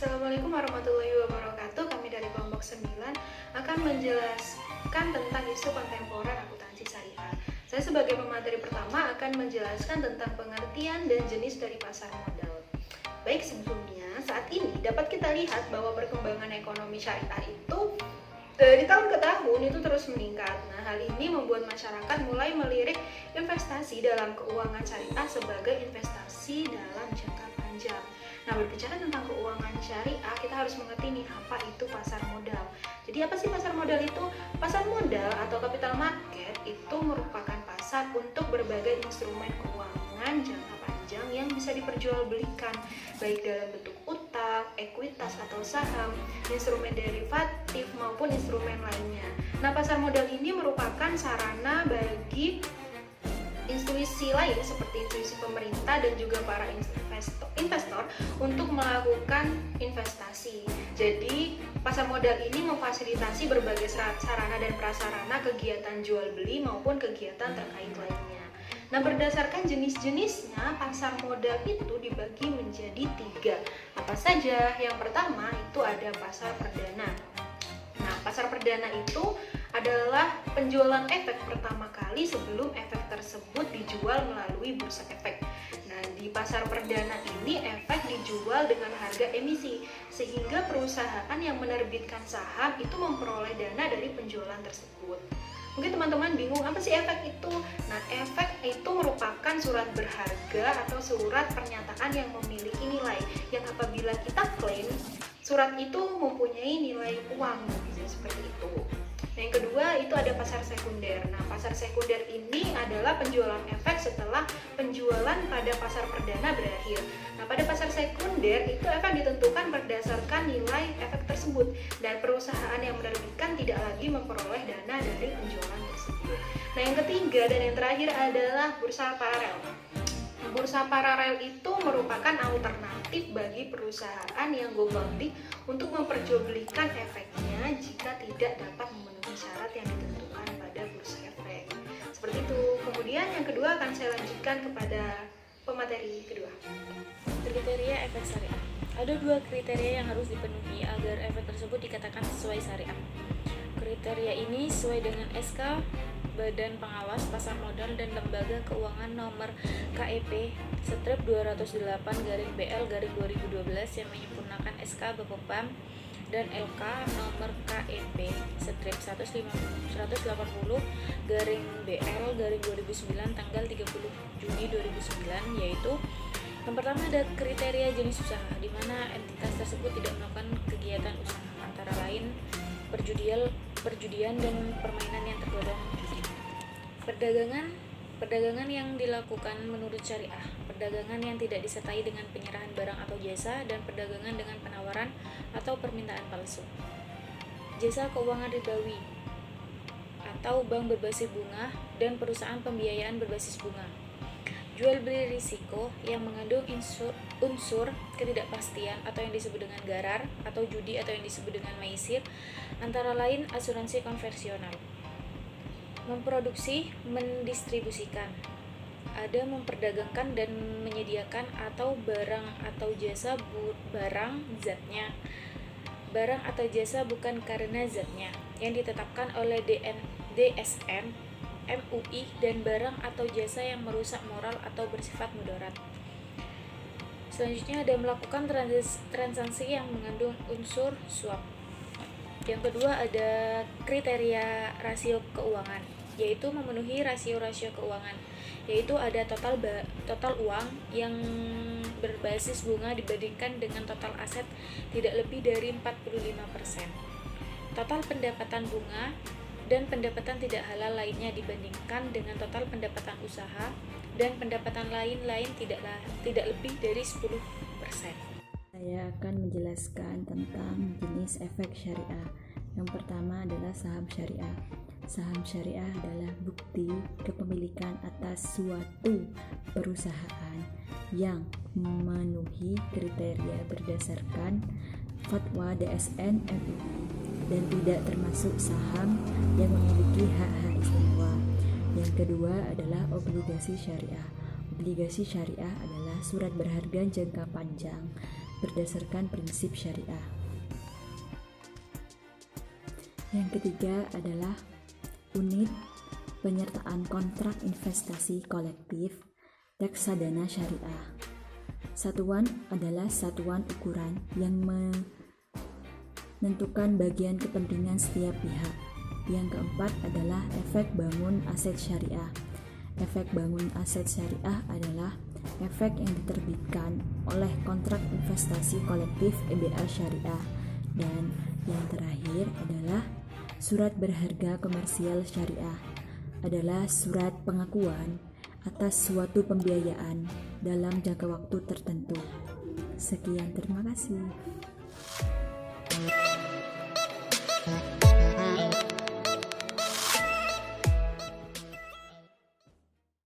Assalamualaikum warahmatullahi wabarakatuh. Kami dari kelompok 9 akan menjelaskan tentang isu kontemporer akuntansi syariah. Saya sebagai pemateri pertama akan menjelaskan tentang pengertian dan jenis dari pasar modal. Baik, sebelumnya saat ini dapat kita lihat bahwa perkembangan ekonomi syariah itu dari tahun ke tahun itu terus meningkat. Nah, hal ini membuat masyarakat mulai melirik investasi dalam keuangan syariah sebagai investasi dalam jangka panjang. Nah, berbicara tentang keuangan syariah, kita harus mengerti nih apa itu pasar modal. Jadi apa sih pasar modal itu? Pasar modal atau capital market itu merupakan pasar untuk berbagai instrumen keuangan jangka panjang yang bisa diperjualbelikan, baik dalam bentuk utang, ekuitas atau saham, instrumen derivatif maupun instrumen lainnya. Nah, pasar modal ini merupakan sarana bagi institusi lain seperti institusi pemerintah dan juga para investor untuk melakukan investasi. Jadi, pasar modal ini memfasilitasi berbagai sarana dan prasarana kegiatan jual beli maupun kegiatan terkait lainnya. Nah, berdasarkan jenis-jenisnya, pasar modal itu dibagi menjadi 3. Apa saja? Yang pertama itu ada pasar perdana. Nah, pasar perdana itu adalah penjualan efek pertama kali sebelum efek tersebut dijual melalui bursa efek. Nah, di pasar perdana ini efek dijual dengan harga emisi, sehingga perusahaan yang menerbitkan saham itu memperoleh dana dari penjualan tersebut. Mungkin teman-teman bingung apa sih efek itu? Nah, efek itu merupakan surat berharga atau surat pernyataan yang memiliki nilai yang apabila kita klaim surat itu mempunyai nilai uang, seperti itu. Nah, yang kedua itu ada pasar sekunder. Nah, pasar sekunder ini adalah penjualan efek setelah penjualan pada pasar perdana berakhir. Nah, pada pasar sekunder itu efek ditentukan berdasarkan nilai efek tersebut dan perusahaan yang menerbitkan tidak lagi memperoleh dana dari penjualan tersebut. Nah, yang ketiga dan yang terakhir adalah bursa paralel. Bursa paralel itu merupakan alternatif bagi perusahaan yang go public untuk memperjualbelikan efeknya jika tidak dapat memenuhi syarat yang ditentukan pada bursa efek. Seperti itu. Kemudian yang kedua akan saya lanjutkan kepada pemateri kedua. Kriteria efek syariah. Ada 2 kriteria yang harus dipenuhi agar efek tersebut dikatakan sesuai syariah. Kriteria ini sesuai dengan SK Badan Pengawas Pasar Modal dan Lembaga Keuangan nomor KEP strip 208-BL-2012 yang menyempurnakan SK Bapepam dan LK nomor KEP strip 180-BL-2009 tanggal 30 Juni 2009, yaitu yang pertama ada kriteria jenis usaha, di mana entitas tersebut tidak melakukan kegiatan usaha, antara lain perjudian dan permainan yang tergolong judi. Perdagangan yang dilakukan menurut syariah, perdagangan yang tidak disertai dengan penyerahan barang atau jasa, dan perdagangan dengan penawaran atau permintaan palsu. Jasa keuangan ribawi atau bank berbasis bunga dan perusahaan pembiayaan berbasis bunga. Jual beli risiko yang mengandung unsur ketidakpastian atau yang disebut dengan garar, atau judi atau yang disebut dengan maisir, antara lain asuransi konvensional. Memproduksi, mendistribusikan, ada memperdagangkan dan menyediakan atau barang atau jasa barang atau jasa bukan karena zatnya yang ditetapkan oleh DSN, MUI, dan barang atau jasa yang merusak moral atau bersifat mudarat. Selanjutnya ada melakukan transaksi yang mengandung unsur suap. Yang kedua ada kriteria rasio keuangan, yaitu memenuhi rasio-rasio keuangan, yaitu ada total uang yang berbasis bunga dibandingkan dengan total aset tidak lebih dari 45%. Total pendapatan bunga dan pendapatan tidak halal lainnya dibandingkan dengan total pendapatan usaha dan pendapatan lain-lain tidak lebih dari 10%. Saya akan menjelaskan tentang jenis efek syariah. Yang pertama adalah saham syariah. Saham syariah adalah bukti kepemilikan atas suatu perusahaan yang memenuhi kriteria berdasarkan fatwa DSN MUI dan tidak termasuk saham yang memiliki hak-hak istimewa. Yang kedua adalah obligasi syariah. Obligasi syariah adalah surat berharga jangka panjang berdasarkan prinsip syariah. Yang ketiga adalah unit penyertaan kontrak investasi kolektif reksadana syariah. Satuan adalah satuan ukuran yang menentukan bagian kepentingan setiap pihak. Yang keempat adalah efek bangun aset syariah. Efek bangun aset syariah adalah efek yang diterbitkan oleh kontrak investasi kolektif EBA syariah. Dan yang terakhir adalah surat berharga komersial syariah, adalah surat pengakuan atas suatu pembiayaan dalam jangka waktu tertentu. Sekian, terima kasih.